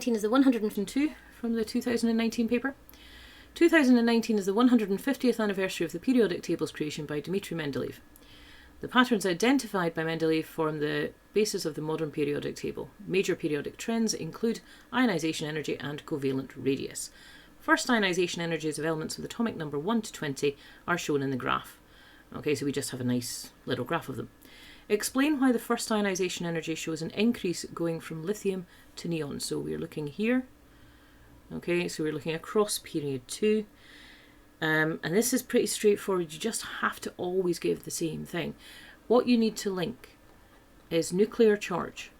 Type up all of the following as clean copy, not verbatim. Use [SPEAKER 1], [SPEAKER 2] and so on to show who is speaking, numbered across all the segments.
[SPEAKER 1] 2019 is the 102 from the 2019 paper. 2019 is the 150th anniversary of the periodic table's creation by Dmitry Mendeleev. The patterns identified by Mendeleev form the basis of the modern periodic table. Major periodic trends include ionization energy and covalent radius. First ionization energies of elements with atomic number 1 to 20 are shown in the graph. Okay, so we just have a nice little graph of them. Explain why the first ionization energy shows an increase going from lithium to neon. So we're looking here. Okay, so we're looking across period 2. And this is pretty straightforward. You just have to always give the same thing. What you need to link is nuclear charge,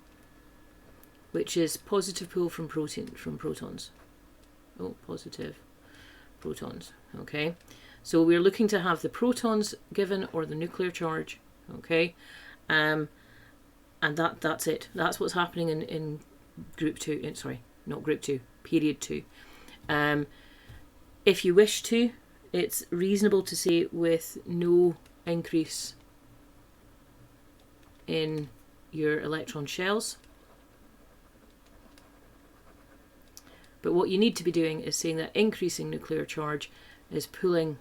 [SPEAKER 1] which is positive pull from protons. Oh, positive protons. Okay, so we're looking to have the protons given or the nuclear charge. Okay, and that's it. That's what's happening in group 2. Sorry, not group 2. Period 2. If you wish to, it's reasonable to say with no increase in your electron shells. But what you need to be doing is saying that increasing nuclear charge is pulling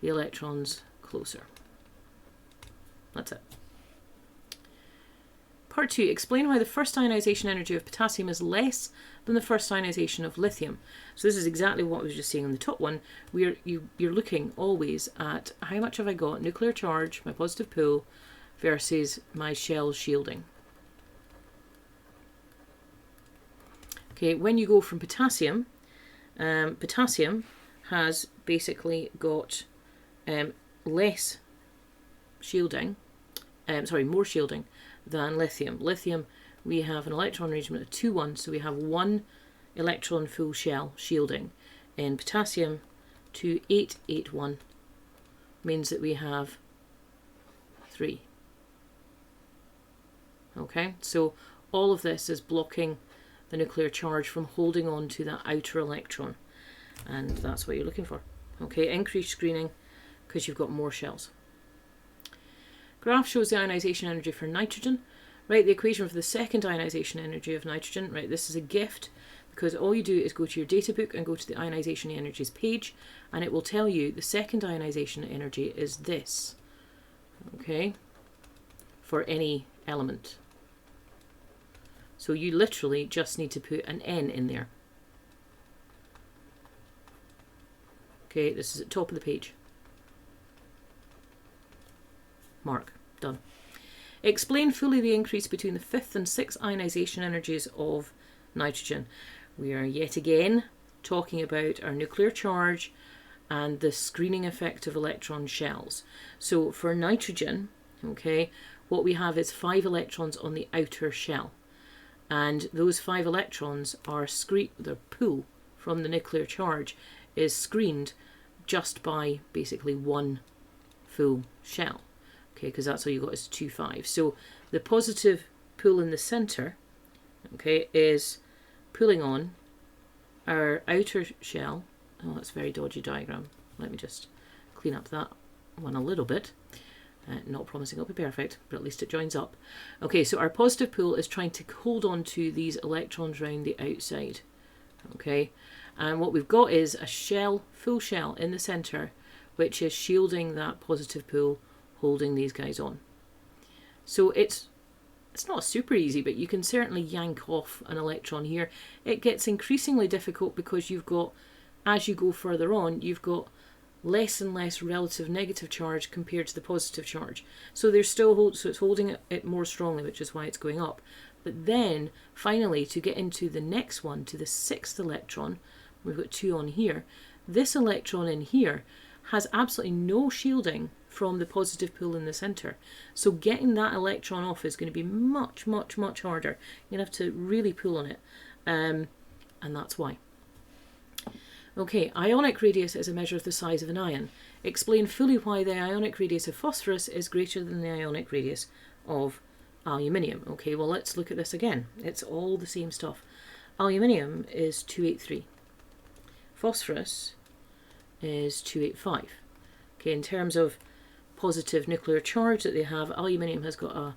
[SPEAKER 1] the electrons closer. That's it. Part 2. Explain why the first ionization energy of potassium is less than the first ionization of lithium. So this is exactly what I was just saying on the top one. You're looking always at how much have I got nuclear charge, my positive pull, versus my shell shielding. Okay, when you go from potassium, potassium has basically got less shielding, more shielding than lithium. Lithium, we have an electron arrangement of 2-1, so we have 1 electron full shell shielding. In potassium, 2-8-8-1 means that we have 3. Okay, so all of this is blocking the nuclear charge from holding on to that outer electron, and that's what you're looking for. Okay, increased screening because you've got more shells. Graph shows the ionization energy for nitrogen. Write the equation for the second ionization energy of nitrogen. Right, this is a gift because all you do is go to your data book and go to the ionization energies page, and it will tell you the second ionization energy is this. Okay, for any element. So you literally just need to put an N in there. Okay, this is at the top of the page. Mark. Done. Explain fully the increase between the 5th and 6th ionization energies of nitrogen. We are yet again talking about our nuclear charge and the screening effect of electron shells. So for nitrogen, okay, what we have is 5 electrons on the outer shell. And those 5 electrons are their pull from the nuclear charge is screened just by basically 1 full shell. Okay, because that's all you got is 2 5. So the positive pull in the center, okay, is pulling on our outer shell. Oh, that's a very dodgy diagram. Let me just clean up that one a little bit. Not promising it'll be perfect, but at least it joins up. Okay, so our positive pull is trying to hold on to these electrons around the outside. Okay, and what we've got is a shell, full shell in the center, which is shielding that positive pull, holding these guys on. So it's not super easy, but you can certainly yank off an electron here. It gets increasingly difficult because you've got, as you go further on, you've got less and less relative negative charge compared to the positive charge. So there's still so it's holding it more strongly, which is why it's going up. But then finally, to get into the next one, to the 6th electron, we've got 2 on here. This electron in here has absolutely no shielding from the positive pull in the center. So getting that electron off is going to be much, much, much harder. You're going to have to really pull on it. And that's why. Okay, ionic radius is a measure of the size of an ion. Explain fully why the ionic radius of phosphorus is greater than the ionic radius of aluminium. Okay, well, let's look at this again. It's all the same stuff. Aluminium is 283. Phosphorus is 285. Okay, in terms of positive nuclear charge that they have, aluminium has got an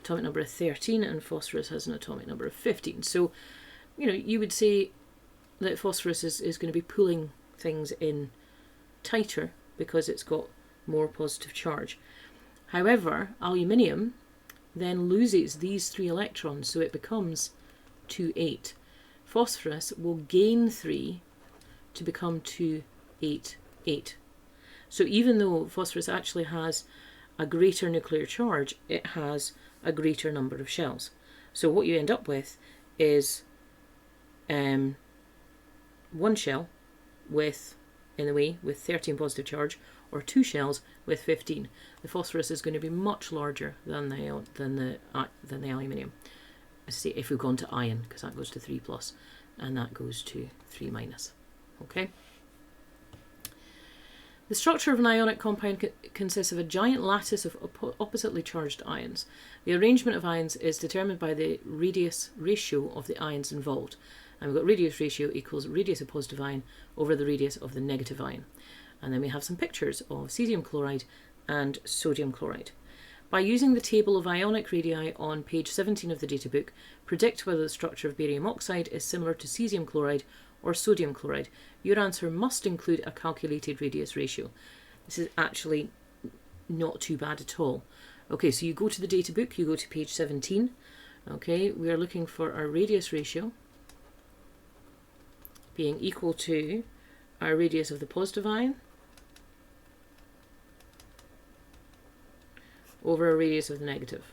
[SPEAKER 1] atomic number of 13 and phosphorus has an atomic number of 15. So you would say that phosphorus is going to be pulling things in tighter because it's got more positive charge. However, aluminium then loses these 3 electrons, so it becomes 2,8. Phosphorus will gain 3 to become 2,8,8. So even though phosphorus actually has a greater nuclear charge, it has a greater number of shells. So what you end up with is 1 shell with 13 positive charge, or 2 shells with 15. The phosphorus is going to be much larger than the aluminium. Say if we've gone to ion, because that goes to 3+, and that goes to 3-. Okay. The structure of an ionic compound consists of a giant lattice of oppositely charged ions. The arrangement of ions is determined by the radius ratio of the ions involved. And we've got radius ratio equals radius of positive ion over the radius of the negative ion. And then we have some pictures of cesium chloride and sodium chloride. By using the table of ionic radii on page 17 of the data book, predict whether the structure of barium oxide is similar to cesium chloride or sodium chloride. Your answer must include a calculated radius ratio. This is actually not too bad at all. Okay, so you go to the data book, you go to page 17. Okay, we are looking for our radius ratio being equal to our radius of the positive ion over a radius of the negative.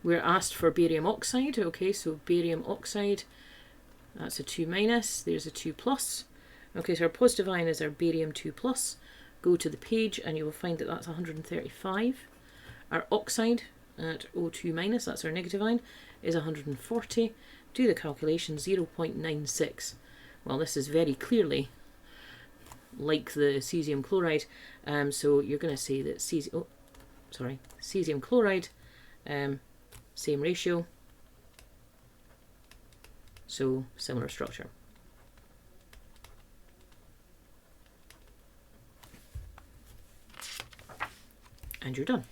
[SPEAKER 1] We're asked for barium oxide. Okay, so barium oxide, that's a 2-, there's a 2+. Okay, so our positive ion is our barium 2+. Go to the page and you will find that that's 135. Our oxide at O2-, that's our negative ion, is 140. Do the calculation, 0.96. Well, this is very clearly like the cesium chloride, so you're going to say that cesium chloride, same ratio, so similar structure. And you're done.